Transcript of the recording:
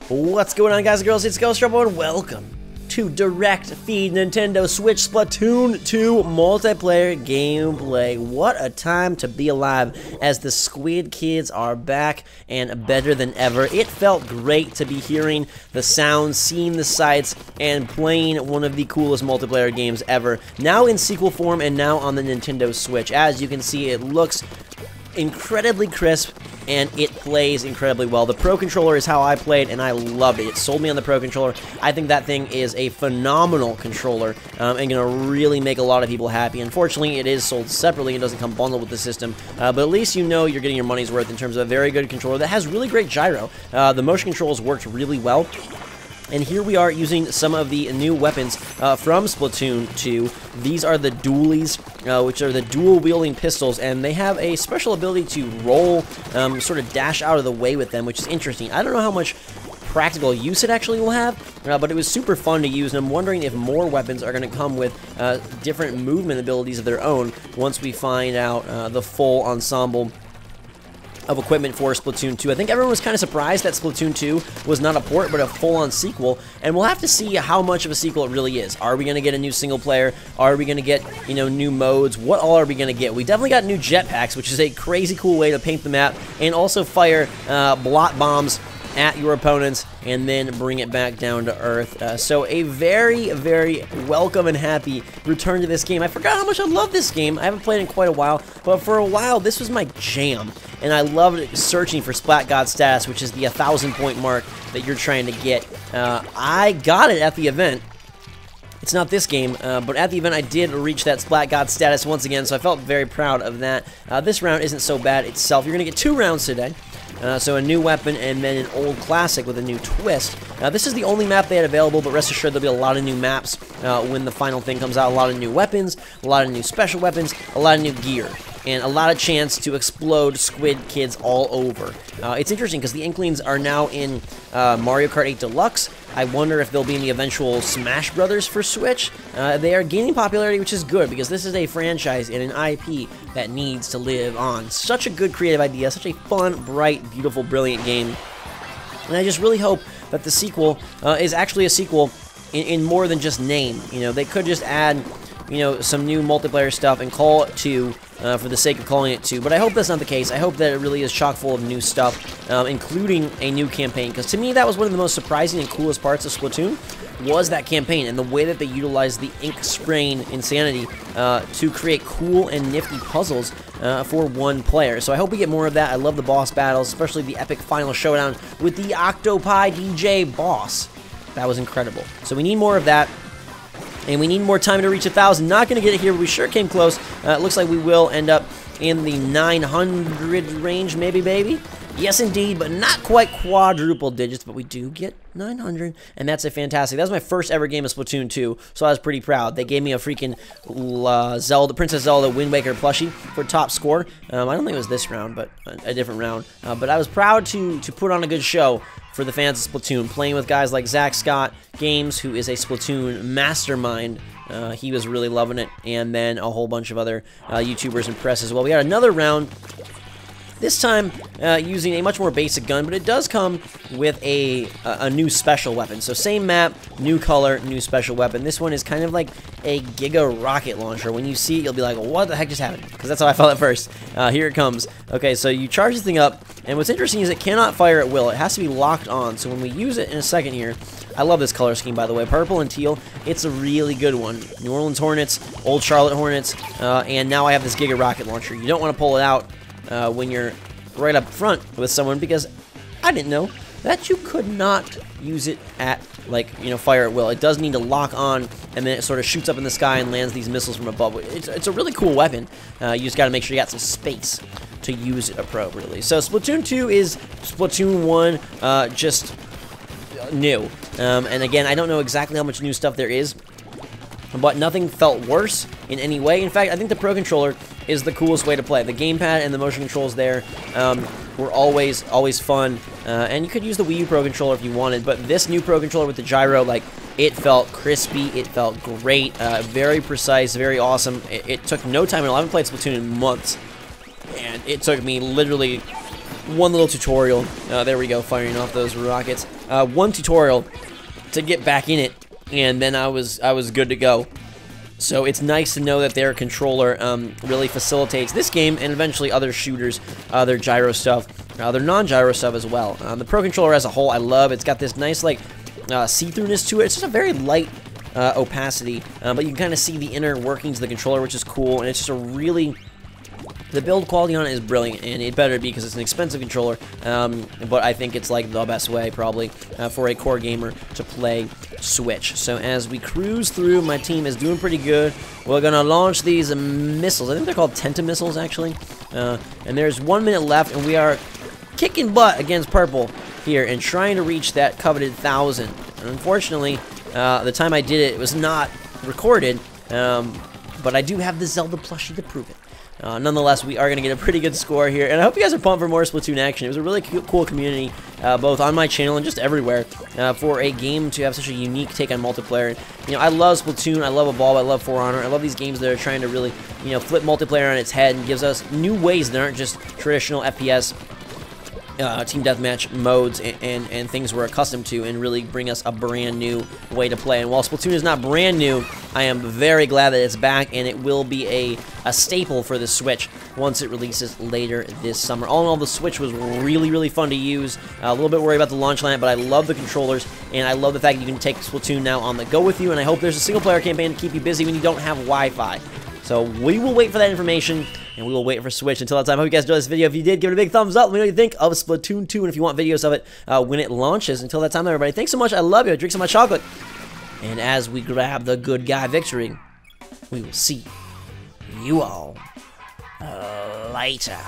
What's going on, guys and girls? It's GhostRobo and welcome to Direct Feed Nintendo Switch Splatoon 2 multiplayer gameplay. What a time to be alive as the Squid Kids are back and better than ever. It felt great to be hearing the sounds, seeing the sights, and playing one of the coolest multiplayer games ever. Now in sequel form and now on the Nintendo Switch. As you can see, it looks incredibly crisp and it plays incredibly well. The Pro Controller is how I played and I loved it. It sold me on the Pro Controller. I think that thing is a phenomenal controller and gonna really make a lot of people happy. Unfortunately, it is sold separately and doesn't come bundled with the system, but at least you know you're getting your money's worth in terms of a very good controller that has really great gyro. The motion controls worked really well. And here we are using some of the new weapons from Splatoon 2. These are the dualies, which are the dual-wielding pistols, and they have a special ability to roll, sort of dash out of the way with them, which is interesting. I don't know how much practical use it actually will have, but it was super fun to use, and I'm wondering if more weapons are going to come with different movement abilities of their own once we find out the full ensemble of equipment for Splatoon 2. I think everyone was kind of surprised that Splatoon 2 was not a port, but a full-on sequel, and we'll have to see how much of a sequel it really is. Are we going to get a new single player? Are we going to get, you know, new modes? What all are we going to get? We definitely got new jetpacks, which is a crazy cool way to paint the map, and also fire blot bombs at your opponents and then bring it back down to earth. So a very, very welcome and happy return to this game. I forgot how much I love this game. I haven't played it in quite a while, but for a while this was my jam, and I loved searching for SPLATGOD status, which is the 1,000-point mark that you're trying to get. I got it at the event. It's not this game, but at the event I did reach that SPLATGOD status once again, so I felt very proud of that. This round isn't so bad itself. You're going to get 2 rounds today. So a new weapon and then an old classic with a new twist. This is the only map they had available, but rest assured there'll be a lot of new maps when the final thing comes out. A lot of new weapons, a lot of new special weapons, a lot of new gear, and a lot of chance to explode Squid Kids all over. It's interesting because the Inklings are now in Mario Kart 8 Deluxe. I wonder if they'll be in the eventual Smash Brothers for Switch. They are gaining popularity, which is good because this is a franchise and an IP that needs to live on. Such a good creative idea, such a fun, bright, beautiful, brilliant game. And I just really hope that the sequel is actually a sequel in more than just name. You know, they could just add, you know, some new multiplayer stuff and call it 2 for the sake of calling it 2. But I hope that's not the case. I hope that it really is chock full of new stuff, including a new campaign. Because to me, that was one of the most surprising and coolest parts of Splatoon, was that campaign and the way that they utilized the ink spraying insanity to create cool and nifty puzzles for one player. So I hope we get more of that. I love the boss battles, especially the epic final showdown with the Octopi DJ boss. That was incredible. So we need more of that. And we need more time to reach 1,000. Not going to get it here, but we sure came close. It looks like we will end up in the 900 range, maybe, baby. Yes, indeed, but not quite quadruple digits, but we do get 900, and that's a fantastic. That was my first ever game of Splatoon 2, so I was pretty proud. They gave me a freaking Princess Zelda Wind Waker plushie for top score. I don't think it was this round, but a different round. But I was proud to put on a good show for the fans of Splatoon, playing with guys like Zach Scott Games, who is a Splatoon mastermind. He was really loving it, and then a whole bunch of other YouTubers and press as well. We got another round, this time using a much more basic gun, but it does come with a new special weapon. So same map, new color, new special weapon. This one is kind of like a Giga rocket launcher. When you see it, you'll be like, what the heck just happened? Because that's how I felt at first. Here it comes. Okay, so you charge this thing up, and what's interesting is it cannot fire at will. It has to be locked on. So when we use it in a second here, I love this color scheme, by the way. Purple and teal, it's a really good one. New Orleans Hornets, Old Charlotte Hornets, and now I have this Giga rocket launcher. You don't want to pull it out when you're right up front with someone, because I didn't know that you could not use it at, like, you know, fire at will. It does need to lock on, and then it sort of shoots up in the sky and lands these missiles from above. It's a really cool weapon. You just got to make sure you got some space to use it appropriately. So Splatoon 2 is Splatoon 1, just new. And again, I don't know exactly how much new stuff there is, but nothing felt worse in any way. In fact, I think the Pro Controller is the coolest way to play. The gamepad and the motion controls there were always fun, and you could use the Wii U Pro Controller if you wanted, but this new Pro Controller with the gyro, like, it felt crispy, it felt great, very precise, very awesome. It took no time at all. I haven't played Splatoon in months, and it took me literally one little tutorial. There we go, firing off those rockets. one tutorial to get back in it, and then I was good to go. So it's nice to know that their controller really facilitates this game and eventually other shooters, their gyro stuff, their non-gyro stuff as well. The Pro Controller as a whole, I love. It's got this nice like see-throughness to it. It's just a very light opacity, but you can kind of see the inner workings of the controller, which is cool, and it's just a really... The build quality on it is brilliant, and it better be because it's an expensive controller, but I think it's like the best way, probably, for a core gamer to play Switch. So as we cruise through, my team is doing pretty good. We're going to launch these missiles. I think they're called Tenta-missiles, actually. And there's 1 minute left, and we are kicking butt against purple here and trying to reach that coveted 1,000. And unfortunately, the time I did it, it was not recorded, but I do have the Zelda plushie to prove it. Nonetheless, we are going to get a pretty good score here, and I hope you guys are pumped for more Splatoon action. It was a really cool community, both on my channel and just everywhere, for a game to have such a unique take on multiplayer. And, you know, I love Splatoon, I love Evolve, I love For Honor, I love these games that are trying to really, you know, flip multiplayer on its head and gives us new ways that aren't just traditional FPS team deathmatch modes and things we're accustomed to, and really bring us a brand new way to play. And while Splatoon is not brand new, I am very glad that it's back, and it will be a staple for the Switch once it releases later this summer. All in all, the Switch was really fun to use. A little bit worried about the launch lineup, but I love the controllers, and I love the fact that you can take Splatoon now on the go with you, and I hope there's a single-player campaign to keep you busy when you don't have Wi-Fi. So we will wait for that information, and we will wait for Switch. Until that time, I hope you guys enjoyed this video. If you did, give it a big thumbs up. Let me know what you think of Splatoon 2, and if you want videos of it when it launches. Until that time, everybody, thanks so much. I love you. Drink some of my chocolate. And as we grab the good guy victory, we will see you all later.